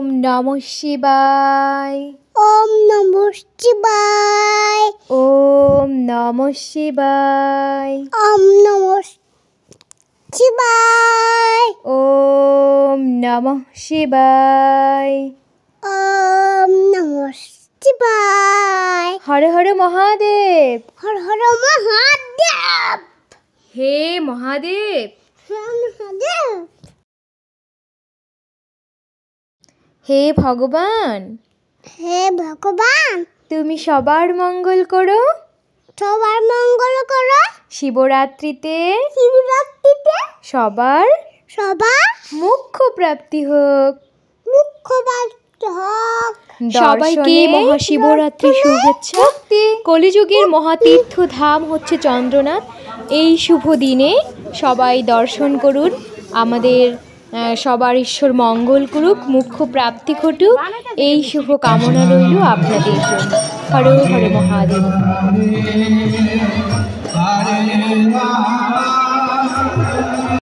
ওম নমঃ শিবায়। ওম নমঃ শিবায়। ওম নমঃ শিবায়। ওম নমঃ শিবায়। ওম নমঃ শিবায়। ওম নমঃ শিবায়। হর হর মহাদেব। হর হর মহাদেব। হে মহাদেব। মহাদেব। হে ভগবান, হে ভগবান, তুমি সবার মঙ্গল করো। সবার মঙ্গল করো। শিবরাত্রিতে সবার মোক্ষ প্রাপ্তি হোক। মুখ্যপ্রাপ্তি হোক। সবাইকে মহাশিবরাত্রির শুভেচ্ছা। কলিযুগের মহাতীর্থ ধাম হচ্ছে চন্দ্রনাথ। এই শুভ দিনে সবাই দর্শন করুন। আমাদের সবার ঈশ্বর মঙ্গল করুক, মুখ্য প্রাপ্তি ঘটুক, এই শুভ কামনা রইল আপনাদের জন্য। হর হর মহাদেব।